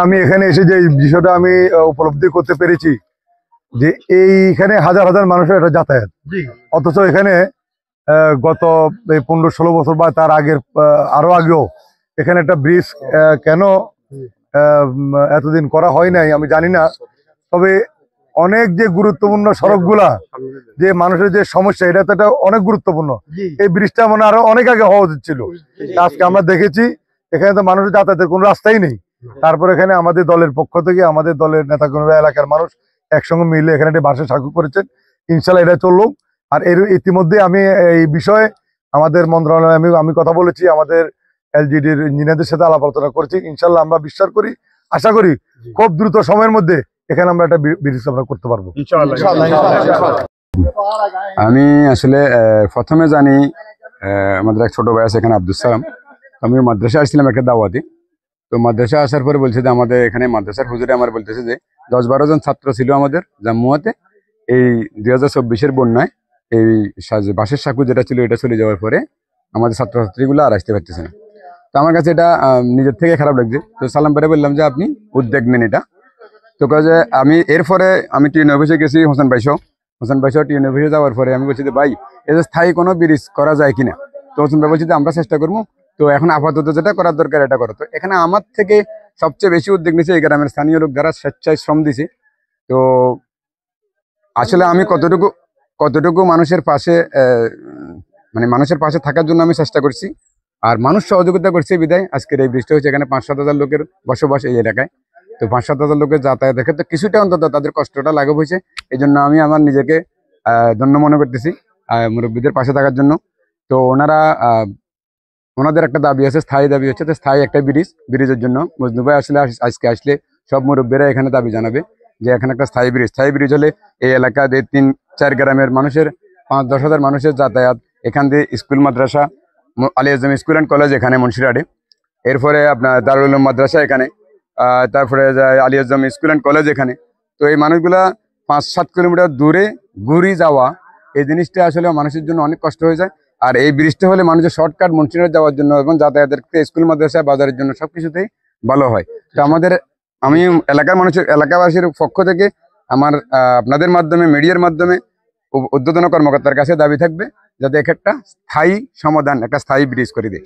আমি এখানে এসে যে বিষয়টা আমি উপলব্ধি করতে পেরেছি যে এইখানে হাজার হাজার মানুষের একটা যাতায়াত, অথচ এখানে গত 15-16 বছর বা তার আগের আরো আগেও এখানে একটা ব্রিজ কেন এতদিন করা হয় নাই আমি জানি না। তবে অনেক যে গুরুত্বপূর্ণ সড়কগুলা যে মানুষের যে সমস্যা, এটা তো একটা অনেক গুরুত্বপূর্ণ। এই ব্রিজটা মানে আরো অনেক আগে হওয়া উচিত ছিল। আজকে আমরা দেখেছি এখানে তো মানুষের যাতায়াতের কোনো রাস্তাই নেই। তারপর এখানে আমাদের দলের পক্ষ থেকে আমাদের দলের নেতাকর্মীরা, এলাকার মানুষ একসঙ্গে মিলে এখানে একটা বাসে সাক্ষর করেছেন। ইনশাল্লাহ এটা চলুক। আর এর ইতিমধ্যে আমি এই বিষয়ে আমাদের মন্ত্রণালয়ে আমি কথা বলেছি, আমাদের এলজিডির ইঞ্জিনিয়ারদের সাথে আলাপ আলোচনা করেছি। ইনশাল্লাহ আমরা বিশ্বাস করি, আশা করি খুব দ্রুত সময়ের মধ্যে এখানে আমরা একটা ব্রিজ আমরা করতে পারবো। আমি আসলে প্রথমে জানি আমাদের এক ছোট ভাই আছে এখানে, আব্দুল সালাম। আমি মাদ্রাসা আসছিলাম একটা দাওয়াতে। তো মাদ্রাসা আসার পরে বলছে যে আমাদের এখানে মাদ্রাসার হুজুরে আমার বলতেছে যে 10-12 জন ছাত্র ছিল আমাদের জাম্মুয়াতে। এই 2024-এর বন্যায় এই বাঁশের সাঁকু যেটা ছিল এটা চলে যাওয়ার পরে আমাদের ছাত্রছাত্রীগুলো আর আসতে পারতেছে না। তো আমার কাছে এটা নিজের থেকে খারাপ লাগছে। তো সালাম পরে বললাম যে আপনি উদ্যোগ নেন এটা। তো কাজে আমি এরপরে আমি টিএন অফিসে গেছি, হোসেন ভাইসহ টিএন অফিসে যাওয়ার পরে আমি বলছি যে ভাই এই যে স্থায়ী কোনো ব্রিজ করা যায় কিনা। তো হোসেন ভাই বলছি যে আমরা চেষ্টা করবো। তো এখন আপাতত যেটা করার দরকার এটা করো। তো এখানে আমার থেকে সবচেয়ে বেশি উদ্যোগ নিয়েছে এই গ্রামের স্থানীয় লোক, যারা স্বেচ্ছায় শ্রম দিছে। তো আসলে আমি কতটুকু মানুষের পাশে মানে মানুষের পাশে থাকার জন্য আমি চেষ্টা করছি, আর মানুষ সহযোগিতা করছে বিদায় আজকের এই বৃষ্টি হয়েছে। এখানে 5-7 হাজার লোকের বসবাস এই এলাকায়। তো 5-7 হাজার লোকের যাতায়াতের ক্ষেত্রে কিছুটা অন্তত তাদের কষ্টটা লাঘব হয়েছে। এই জন্য আমি আমার নিজেকে ধন্য মনে করতেছি মুরব্বীদের পাশে থাকার জন্য। তো ওনাদের একটা দাবি আছে, স্থায়ী দাবি হচ্ছে স্থায়ী একটা ব্রিজের জন্য মজনু ভাই আসলে আজকে আসলে সব মুরব্বীরা এখানে দাবি জানাবে যে এখানে একটা স্থায়ী ব্রিজ হলে এই এলাকায় 3-4 গ্রামের মানুষের 5-10 হাজার মানুষের যাতায়াত, এখান দিয়ে school Madrasa, Ali Azam school and college এখানে মুন্সিরহাটে, এরপরে আপনার দারুল উলুম মাদ্রাসা এখানে, তারপরে আলী আজম স্কুল অ্যান্ড কলেজ এখানে। তো এই মানুষগুলা 5-7 কিলোমিটার দূরে ঘুরি যাওয়া, এই জিনিসটা আসলে মানুষের জন্য অনেক কষ্ট হয়ে যায়। আর এই ব্রিজটা হলে মানুষের শর্টকাট মুন্সিরহাট যাওয়ার জন্য এবং যাতায়াতের স্কুল মাদ্রাসা বাজারের জন্য সবকিছুতেই ভালো হয়। তো আমি এলাকাবাসীর পক্ষ থেকে আমার আপনাদের মাধ্যমে, মিডিয়ার মাধ্যমে ঊর্ধ্বতন কর্মকর্তার কাছে দাবি থাকবে যাতে একটা স্থায়ী সমাধান, একটা স্থায়ী ব্রিজ করে দেয়।